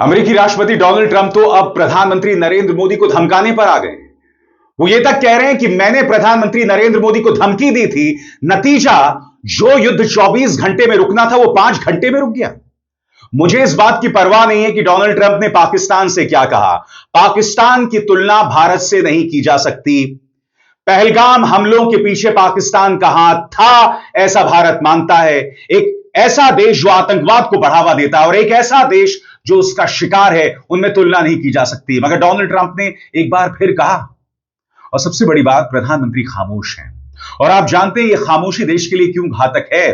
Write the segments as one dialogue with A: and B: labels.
A: अमेरिकी राष्ट्रपति Donald Trump तो अब प्रधानमंत्री नरेंद्र मोदी को धमकाने पर आ गए। वो ये तक कह रहे हैं कि मैंने प्रधानमंत्री नरेंद्र मोदी को धमकी दी थी, नतीजा जो युद्ध 24 घंटे में रुकना था वो 5 घंटे में रुक गया। मुझे इस बात की परवाह नहीं है कि डोनाल्ड ट्रंप ने पाकिस्तान से क्या कहा। पाकिस्तान की तुलना भारत से नहीं की जा सकती। पहलगाम हमलों के पीछे पाकिस्तान का हाथ था, ऐसा भारत मानता है। एक ऐसा देश जो आतंकवाद को बढ़ावा देता है और एक ऐसा देश जो उसका शिकार है, उनमें तुलना नहीं की जा सकती। मगर डोनाल्ड ट्रंप ने एक बार फिर कहा, और सबसे बड़ी बात, प्रधानमंत्री खामोश हैं। और आप जानते हैं यह खामोशी देश के लिए क्यों घातक है?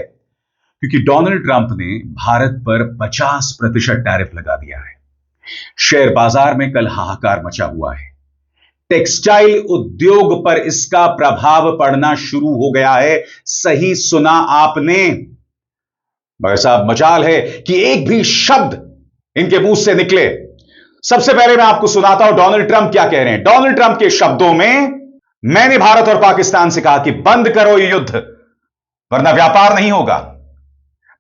A: क्योंकि डोनाल्ड ट्रंप ने भारत पर 50% टैरिफ लगा दिया है। शेयर बाजार में कल हाहाकार मचा हुआ है। टेक्सटाइल उद्योग पर इसका प्रभाव पड़ना शुरू हो गया है। सही सुना आपने। मगर साहब, मजाल है कि एक भी शब्द इनके मुंह से निकले। सबसे पहले मैं आपको सुनाता हूं डोनाल्ड ट्रंप क्या कह रहे हैं। डोनाल्ड ट्रंप के शब्दों में, मैंने भारत और पाकिस्तान से कहा कि बंद करो ये युद्ध, वरना व्यापार नहीं होगा।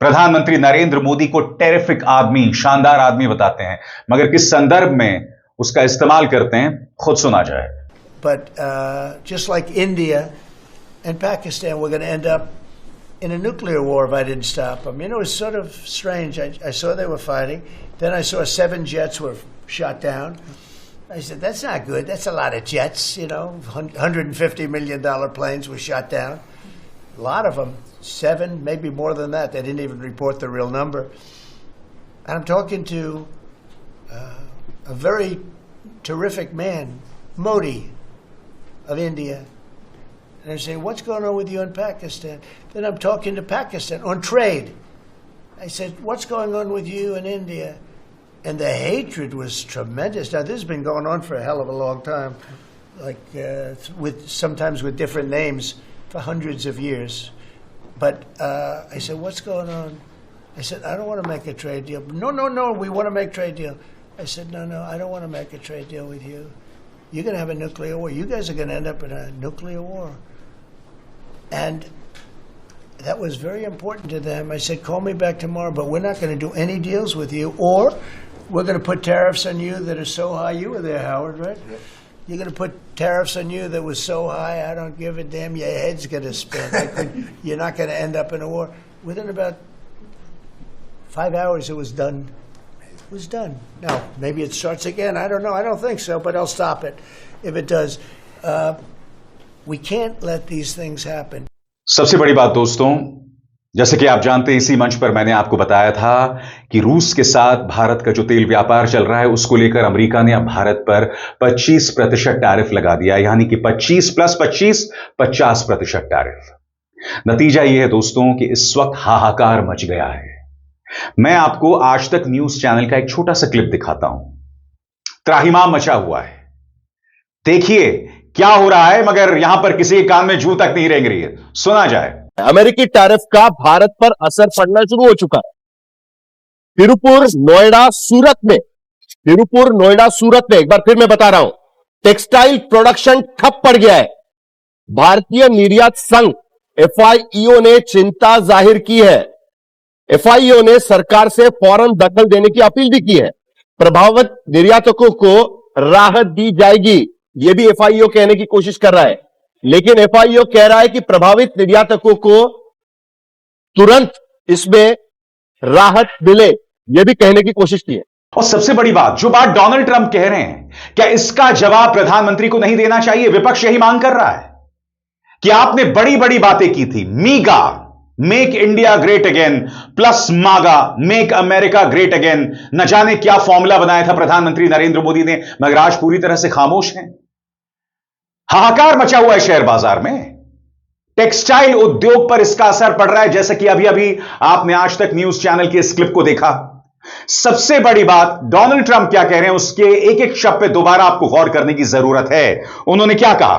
A: प्रधानमंत्री नरेंद्र मोदी को टेरिफिक आदमी, शानदार आदमी बताते हैं, मगर किस संदर्भ में उसका इस्तेमाल करते हैं, खुद सुना जाए।
B: But just like India and Pakistan, we're going to end up in a nuclear war if I didn't stop them. You know, it's sort of strange. I saw they were fighting. Then I saw 7 jets were shot down. I said, that's not good. That's a lot of jets, you know. $150 million planes were shot down. A lot of them. 7, maybe more than that. They didn't even report the real number. And I'm talking to a very terrific man, Modi of India. And I say, what's going on with you in Pakistan? Then I'm talking to Pakistan on trade. I said, what's going on with you in India? And the hatred was tremendous. Now, this has been going on for a hell of a long time, like sometimes with different names for hundreds of years. But I said, what's going on? I said, I don't want to make a trade deal. No, we want to make trade deal. I said, no, I don't want to make a trade deal with you. You're going to have a nuclear war. You guys are going to end up in a nuclear war. And that was very important to them. I said, call me back tomorrow, but we're not going to do any deals with you, or we're going to put tariffs on you that are so high. You were there, Howard, right? Yep. You're going to put tariffs on you that was so high, I don't give a damn. Your head's going to spin. You're not going to end up in a war. Within about 5 hours, it was done. It was done. Now, maybe it starts again. I don't know. I don't think so, but I'll stop it if it does. We can't let these things happen.
A: सबसे बड़ी बात दोस्तों, जैसे कि आप जानते हैं, इसी मंच पर मैंने आपको बताया था कि रूस के साथ भारत का जो तेल व्यापार चल रहा है, उसको लेकर अमेरिका ने अब भारत पर 25% टैरिफ लगा दिया, यानी कि 25 + 25, 50% टैरिफ। नतीजा यह है दोस्तों कि इस वक्त हाहाकार मच गया है। मैं आपको आज तक न्यूज चैनल का एक छोटा सा क्लिप दिखाता हूं। त्राहिमाम मचा हुआ है। देखिए क्या हो रहा है, मगर यहां पर किसी के कान में जूं तक नहीं रेंग रही है। सुना जाए।
C: अमेरिकी टैरिफ का भारत पर असर पड़ना शुरू हो चुका है। तिरुपुर, नोएडा, सूरत में एक बार फिर मैं बता रहा हूं, टेक्सटाइल प्रोडक्शन ठप पड़ गया है। भारतीय निर्यात संघ FIEO ने चिंता जाहिर की है। FIEO ने सरकार से फौरन दखल देने की अपील भी की है। प्रभावित निर्यातकों को राहत दी जाएगी, यह भी FIEO कहने की कोशिश कर रहा है, लेकिन FIEO कह रहा है कि प्रभावित निर्यातकों को तुरंत इसमें राहत मिले, यह भी कहने की कोशिश की है।
A: और सबसे बड़ी बात, जो बात डोनाल्ड ट्रंप कह रहे हैं, क्या इसका जवाब प्रधानमंत्री को नहीं देना चाहिए? विपक्ष यही मांग कर रहा है कि आपने बड़ी बड़ी बातें की थी। MIGA, make India great again, plus MAGA, make America great again. न जाने क्या फॉर्मूला बनाया था प्रधानमंत्री नरेंद्र मोदी ने, मगर आज पूरी तरह से खामोश हैं। हाहाकार मचा हुआ है शेयर बाजार में। टेक्सटाइल उद्योग पर इसका असर पड़ रहा है, जैसा कि अभी अभी आपने आज तक न्यूज चैनल के इस क्लिप को देखा। सबसे बड़ी बात, डोनाल्ड ट्रंप क्या कह रहे हैं, उसके एक एक शब्द पे दोबारा आपको गौर करने की जरूरत है। उन्होंने क्या कहा?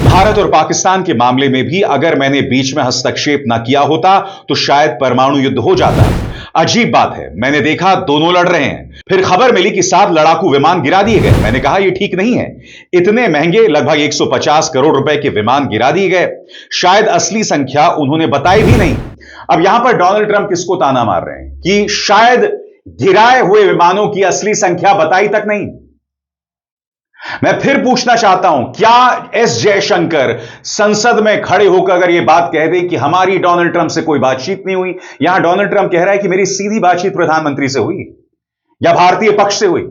A: भारत और पाकिस्तान के मामले में भी अगर मैंने बीच में हस्तक्षेप ना किया होता तो शायद परमाणु युद्ध हो जाता। अजीब बात है, मैंने देखा दोनों लड़ रहे हैं, फिर खबर मिली कि 7 लड़ाकू विमान गिरा दिए गए। मैंने कहा यह ठीक नहीं है, इतने महंगे लगभग 150 करोड़ रुपए के विमान गिरा दिए गए। शायद असली संख्या उन्होंने बताई भी नहीं। अब यहां पर डोनाल्ड ट्रंप किसको ताना मार रहे हैं कि शायद गिराए हुए विमानों की असली संख्या बताई तक नहीं। मैं फिर पूछना चाहता हूं, क्या एस जयशंकर संसद में खड़े होकर अगर यह बात कह दें कि हमारी डोनाल्ड ट्रंप से कोई बातचीत नहीं हुई, यहां डोनाल्ड ट्रंप कह रहा है कि मेरी सीधी बातचीत प्रधानमंत्री से हुई या भारतीय पक्ष से हुई,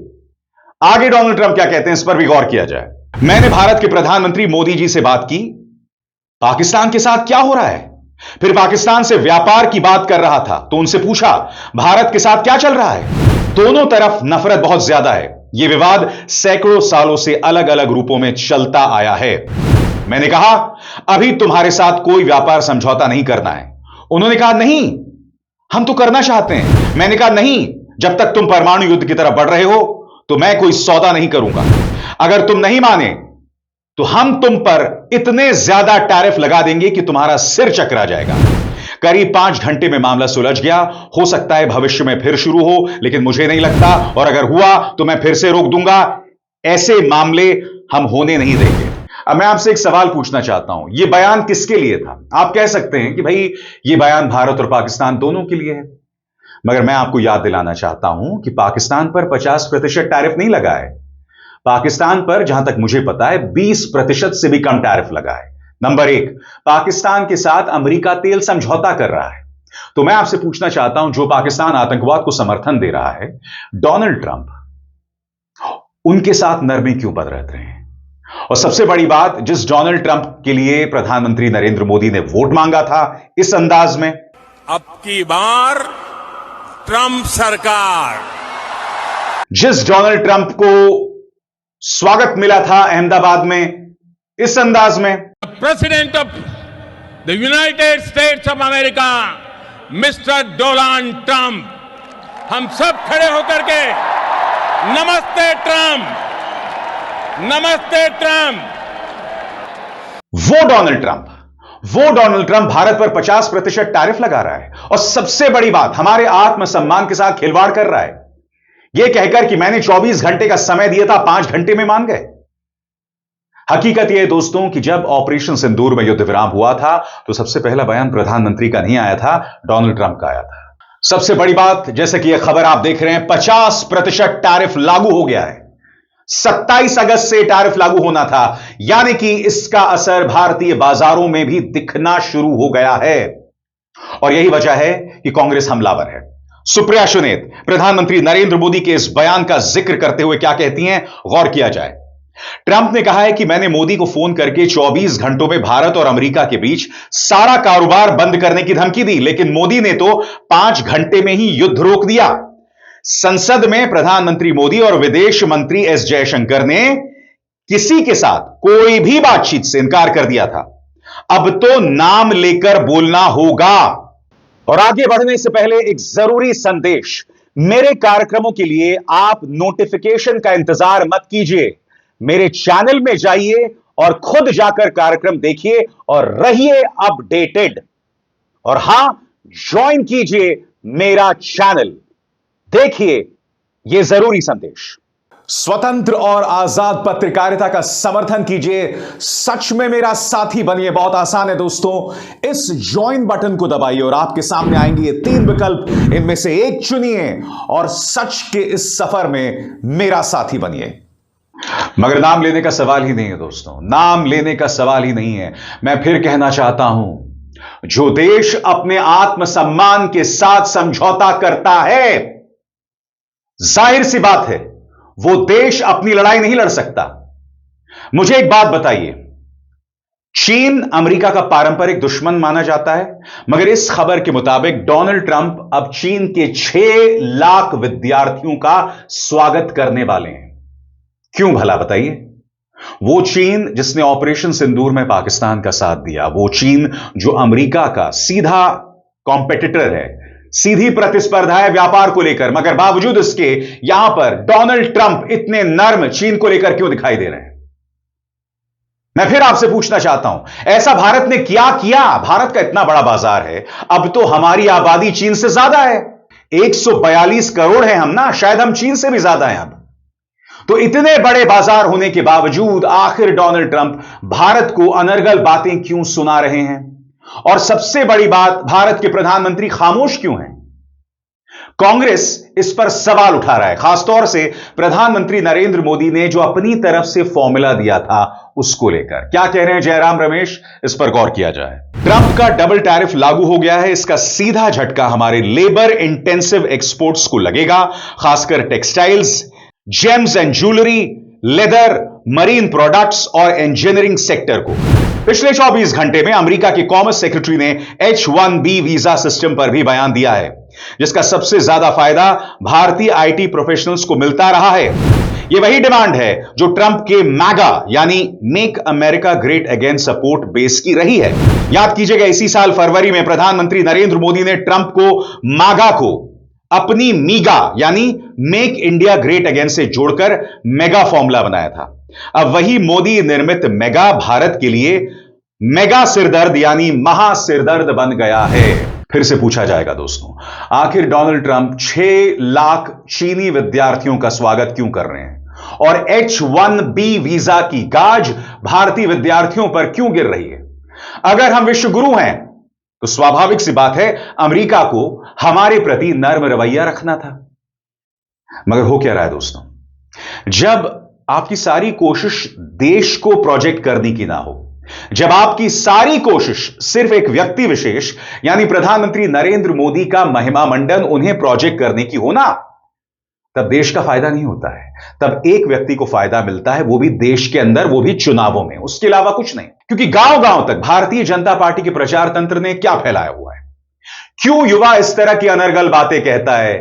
A: आगे डोनाल्ड ट्रंप क्या कहते हैं इस पर भी गौर किया जाए। मैंने भारत के प्रधानमंत्री मोदी जी से बात की, पाकिस्तान के साथ क्या हो रहा है, फिर पाकिस्तान से व्यापार की बात कर रहा था तो उनसे पूछा भारत के साथ क्या चल रहा है। दोनों तरफ नफरत बहुत ज्यादा है। यह विवाद सैकड़ों सालों से अलग अलग रूपों में चलता आया है। मैंने कहा अभी तुम्हारे साथ कोई व्यापार समझौता नहीं करना है। उन्होंने कहा नहीं, हम तो करना चाहते हैं। मैंने कहा नहीं, जब तक तुम परमाणु युद्ध की तरफ बढ़ रहे हो तो मैं कोई सौदा नहीं करूंगा। अगर तुम नहीं माने तो हम तुम पर इतने ज्यादा टैरिफ लगा देंगे कि तुम्हारा सिर चकरा जाएगा। करीब 5 घंटे में मामला सुलझ गया। हो सकता है भविष्य में फिर शुरू हो, लेकिन मुझे नहीं लगता, और अगर हुआ तो मैं फिर से रोक दूंगा। ऐसे मामले हम होने नहीं देंगे। अब मैं आपसे एक सवाल पूछना चाहता हूं, यह बयान किसके लिए था? आप कह सकते हैं कि भाई यह बयान भारत और पाकिस्तान दोनों के लिए है, मगर मैं आपको याद दिलाना चाहता हूं कि पाकिस्तान पर 50% टैरिफ नहीं लगा है। पाकिस्तान पर जहां तक मुझे पता है 20% से भी कम टैरिफ लगा है। नंबर 1, पाकिस्तान के साथ अमेरिका तेल समझौता कर रहा है। तो मैं आपसे पूछना चाहता हूं, जो पाकिस्तान आतंकवाद को समर्थन दे रहा है, डोनाल्ड ट्रंप उनके साथ नरमी क्यों बरत रहे हैं? और सबसे बड़ी बात, जिस डोनाल्ड ट्रंप के लिए प्रधानमंत्री नरेंद्र मोदी ने वोट मांगा था इस अंदाज में,
D: अब की बार ट्रंप सरकार,
A: जिस डोनाल्ड ट्रंप को स्वागत मिला था अहमदाबाद में इस अंदाज में,
D: president of the United states of America mister Donald Trump, हम सब खड़े होकर के नमस्ते ट्रंप, नमस्ते ट्रंप।
A: वो डोनाल्ड ट्रंप भारत पर 50% टैरिफ लगा रहा है और सबसे बड़ी बात, हमारे आत्मसम्मान के साथ खिलवाड़ कर रहा है, यह कहकर कि मैंने 24 घंटे का समय दिया था, 5 घंटे में मान गए। हकीकत यह है दोस्तों कि जब ऑपरेशन सिंदूर में युद्ध विराम हुआ था तो सबसे पहला बयान प्रधानमंत्री का नहीं आया था, डोनाल्ड ट्रंप का आया था। सबसे बड़ी बात, जैसे कि यह खबर आप देख रहे हैं, 50% टैरिफ लागू हो गया है। 27 अगस्त से टैरिफ लागू होना था, यानी कि इसका असर भारतीय बाजारों में भी दिखना शुरू हो गया है। और यही वजह है कि कांग्रेस हमलावर है। सुप्रिया सुनेत प्रधानमंत्री नरेंद्र मोदी के इस बयान का जिक्र करते हुए क्या कहती हैं, गौर किया जाए। ट्रंप ने कहा है कि मैंने मोदी को फोन करके 24 घंटों में भारत और अमेरिका के बीच सारा कारोबार बंद करने की धमकी दी, लेकिन मोदी ने तो 5 घंटे में ही युद्ध रोक दिया। संसद में प्रधानमंत्री मोदी और विदेश मंत्री एस जयशंकर ने किसी के साथ कोई भी बातचीत से इनकार कर दिया था। अब तो नाम लेकर बोलना होगा। और आगे बढ़ने से पहले एक जरूरी संदेश, मेरे कार्यक्रमों के लिए आप नोटिफिकेशन का इंतजार मत कीजिए, मेरे चैनल में जाइए और खुद जाकर कार्यक्रम देखिए और रहिए अपडेटेड। और हां, ज्वाइन कीजिए मेरा चैनल, देखिए यह जरूरी संदेश। स्वतंत्र और आजाद पत्रकारिता का समर्थन कीजिए, सच में मेरा साथी बनिए। बहुत आसान है दोस्तों, इस ज्वाइन बटन को दबाइए और आपके सामने आएंगे ये 3 विकल्प, इनमें से एक चुनिए और सच के इस सफर में मेरा साथी बनिए। मगर नाम लेने का सवाल ही नहीं है दोस्तों, नाम लेने का सवाल ही नहीं है। मैं फिर कहना चाहता हूं, जो देश अपने आत्मसम्मान के साथ समझौता करता है, जाहिर सी बात है वो देश अपनी लड़ाई नहीं लड़ सकता। मुझे एक बात बताइए, चीन अमेरिका का पारंपरिक दुश्मन माना जाता है, मगर इस खबर के मुताबिक डोनाल्ड ट्रंप अब चीन के 6 लाख विद्यार्थियों का स्वागत करने वाले हैं। क्यों भला बताइए? वो चीन जिसने ऑपरेशन सिंदूर में पाकिस्तान का साथ दिया, वो चीन जो अमेरिका का सीधा कॉम्पिटिटर है, सीधी प्रतिस्पर्धा है व्यापार को लेकर, मगर बावजूद इसके यहां पर डोनाल्ड ट्रंप इतने नर्म चीन को लेकर क्यों दिखाई दे रहे हैं? मैं फिर आपसे पूछना चाहता हूं, ऐसा भारत ने क्या किया? भारत का इतना बड़ा बाजार है, अब तो हमारी आबादी चीन से ज्यादा है, 142 करोड़ है हम ना, शायद हम चीन से भी ज्यादा हैं अब। तो इतने बड़े बाजार होने के बावजूद आखिर डोनाल्ड ट्रंप भारत को अनर्गल बातें क्यों सुना रहे हैं? और सबसे बड़ी बात, भारत के प्रधानमंत्री खामोश क्यों हैं? कांग्रेस इस पर सवाल उठा रहा है, खासतौर से प्रधानमंत्री नरेंद्र मोदी ने जो अपनी तरफ से फॉर्मूला दिया था उसको लेकर। क्या कह रहे हैं जयराम रमेश, इस पर गौर किया जाए। ट्रंप का डबल टैरिफ लागू हो गया है। इसका सीधा झटका हमारे लेबर इंटेंसिव एक्सपोर्ट्स को लगेगा, खासकर textiles, James and jewellery, leather, marine products और इंजीनियरिंग सेक्टर को। पिछले 24 घंटे में अमेरिका के कॉमर्स सेक्रेटरी ने H-1B वीजा सिस्टम पर भी बयान दिया है, जिसका सबसे ज्यादा फायदा भारतीय आईटी प्रोफेशनल्स को मिलता रहा है। यह वही डिमांड है जो ट्रंप के मैगा यानी make America great again support base की रही है। याद कीजिएगा, इसी साल फरवरी में प्रधानमंत्री नरेंद्र मोदी ने ट्रंप को मैगा को अपनी मीगा यानी मेक इंडिया ग्रेट अगेन से जोड़कर मेगा फॉर्मूला बनाया था। अब वही मोदी निर्मित मेगा भारत के लिए मेगा सिरदर्द यानी महा सिरदर्द बन गया है। फिर से पूछा जाएगा दोस्तों, आखिर डोनाल्ड ट्रंप 6 लाख चीनी विद्यार्थियों का स्वागत क्यों कर रहे हैं और H-1B वीजा की गाज भारतीय विद्यार्थियों पर क्यों गिर रही है? अगर हम विश्व गुरु हैं तो स्वाभाविक सी बात है अमेरिका को हमारे प्रति नर्म रवैया रखना था। मगर हो क्या रहा है दोस्तों, जब आपकी सारी कोशिश देश को प्रोजेक्ट करने की ना हो, जब आपकी सारी कोशिश सिर्फ एक व्यक्ति विशेष यानी प्रधानमंत्री नरेंद्र मोदी का महिमा मंडन उन्हें प्रोजेक्ट करने की हो ना, तब देश का फायदा नहीं होता है। तब एक व्यक्ति को फायदा मिलता है, वो भी देश के अंदर, वो भी चुनावों में, उसके अलावा कुछ नहीं। क्योंकि गांव गांव तक भारतीय जनता पार्टी के प्रचार तंत्र ने क्या फैलाया हुआ है? क्यों युवा इस तरह की अनर्गल बातें कहता है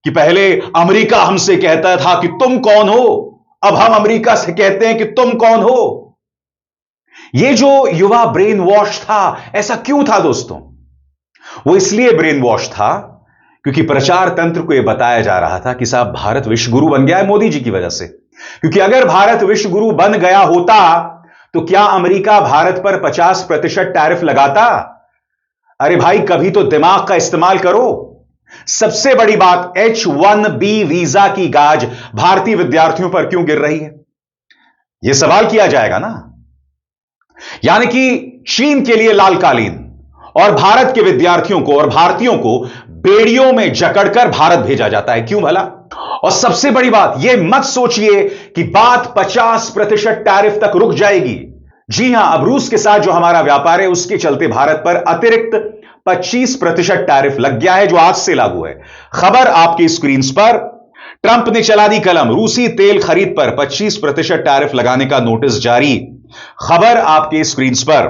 A: कि पहले अमेरिका हमसे कहता था कि तुम कौन हो, अब हम अमेरिका से कहते हैं कि तुम कौन हो। यह जो युवा ब्रेन वॉश था, ऐसा क्यों था दोस्तों? वो इसलिए ब्रेन वॉश था क्योंकि प्रचार तंत्र को यह बताया जा रहा था कि साहब भारत विश्व गुरु बन गया है मोदी जी की वजह से। क्योंकि अगर भारत विश्व गुरु बन गया होता तो क्या अमेरिका भारत पर 50% टैरिफ लगाता? अरे भाई, कभी तो दिमाग का इस्तेमाल करो। सबसे बड़ी बात, H-1B वीजा की गाज भारतीय विद्यार्थियों पर क्यों गिर रही है, यह सवाल किया जाएगा ना। यानी कि चीन के लिए लाल कालीन और भारत के विद्यार्थियों को और भारतीयों को बेड़ियों में जकड़कर भारत भेजा जाता है, क्यों भला? और सबसे बड़ी बात, यह मत सोचिए कि बात 50% टैरिफ तक रुक जाएगी। जी हां, अब रूस के साथ जो हमारा व्यापार है उसके चलते भारत पर अतिरिक्त 25% टैरिफ लग गया है, जो आज से लागू है। खबर आपकी स्क्रीन पर, ट्रंप ने चला दी कलम, रूसी तेल खरीद पर 25% टैरिफ लगाने का नोटिस जारी। खबर आपके स्क्रीन पर,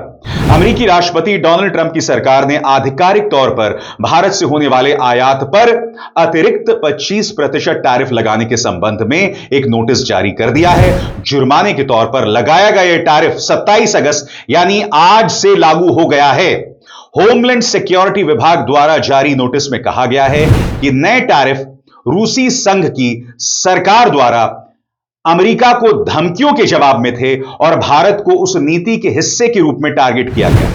A: अमेरिकी राष्ट्रपति डोनाल्ड ट्रंप की सरकार ने आधिकारिक तौर पर भारत से होने वाले आयात पर अतिरिक्त 25% टैरिफ लगाने के संबंध में एक नोटिस जारी कर दिया है। जुर्माने के तौर पर लगाया गया यह टैरिफ 27 अगस्त यानी आज से लागू हो गया है। होमलैंड सिक्योरिटी विभाग द्वारा जारी नोटिस में कहा गया है कि नए टैरिफ रूसी संघ की सरकार द्वारा अमेरिका को धमकियों के जवाब में थे और भारत को उस नीति के हिस्से के रूप में टारगेट किया गया।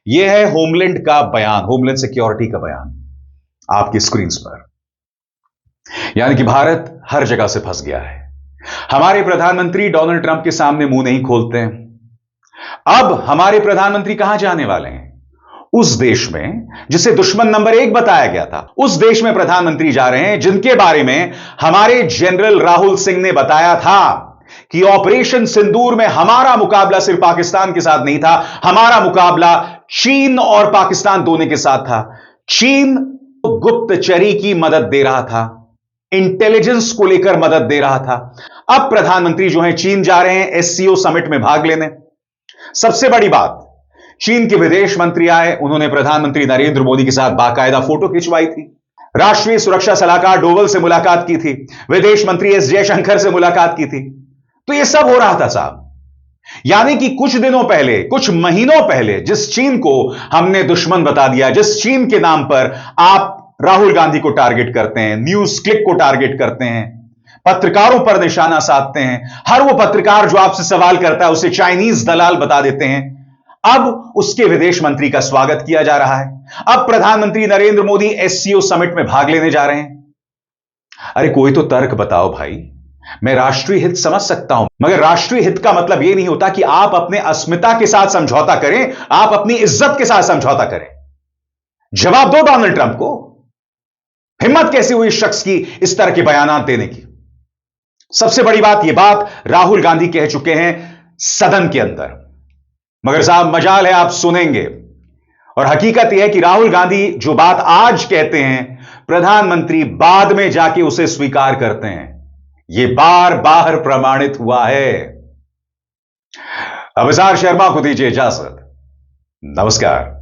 A: यह है होमलैंड का बयान, होमलैंड सिक्योरिटी का बयान आपकी स्क्रीन पर। यानी कि भारत हर जगह से फंस गया है। हमारे प्रधानमंत्री डोनाल्ड ट्रंप के सामने मुंह नहीं खोलते हैं। अब हमारे प्रधानमंत्री कहां जाने वाले हैं? उस देश में जिसे दुश्मन नंबर 1 बताया गया था, उस देश में प्रधानमंत्री जा रहे हैं जिनके बारे में हमारे जनरल राहुल सिंह ने बताया था कि ऑपरेशन सिंदूर में हमारा मुकाबला सिर्फ पाकिस्तान के साथ नहीं था, हमारा मुकाबला चीन और पाकिस्तान दोनों के साथ था। चीन गुप्तचरी की मदद दे रहा था, इंटेलिजेंस को लेकर मदद दे रहा था। अब प्रधानमंत्री जो है चीन जा रहे हैं SCO समिट में भाग लेने। सबसे बड़ी बात, चीन के विदेश मंत्री आए, उन्होंने प्रधानमंत्री नरेंद्र मोदी के साथ बाकायदा फोटो खिंचवाई थी, राष्ट्रीय सुरक्षा सलाहकार डोवल से मुलाकात की थी, विदेश मंत्री S जयशंकर से मुलाकात की थी। तो यह सब हो रहा था साहब। यानी कि कुछ दिनों पहले, कुछ महीनों पहले जिस चीन को हमने दुश्मन बता दिया, जिस चीन के नाम पर आप राहुल गांधी को टारगेट करते हैं, न्यूज क्लिक को टारगेट करते हैं, पत्रकारों पर निशाना साधते हैं, हर वो पत्रकार जो आपसे सवाल करता है उसे चाइनीज दलाल बता देते हैं, अब उसके विदेश मंत्री का स्वागत किया जा रहा है। अब प्रधानमंत्री नरेंद्र मोदी SCO समिट में भाग लेने जा रहे हैं। अरे कोई तो तर्क बताओ भाई। मैं राष्ट्रीय हित समझ सकता हूं, मगर राष्ट्रीय हित का मतलब यह नहीं होता कि आप अपने अस्मिता के साथ समझौता करें, आप अपनी इज्जत के साथ समझौता करें। जवाब दो डोनाल्ड ट्रंप को। हिम्मत कैसी हुई इस शख्स की इस तरह के बयानात देने की? सबसे बड़ी बात, यह बात राहुल गांधी कह चुके हैं सदन के अंदर। मगर साहब, मजाल है आप सुनेंगे। और हकीकत यह है कि राहुल गांधी जो बात आज कहते हैं, प्रधानमंत्री बाद में जाके उसे स्वीकार करते हैं। यह बार बार प्रमाणित हुआ है। अभिसार शर्मा को दीजिए इजाजत। नमस्कार।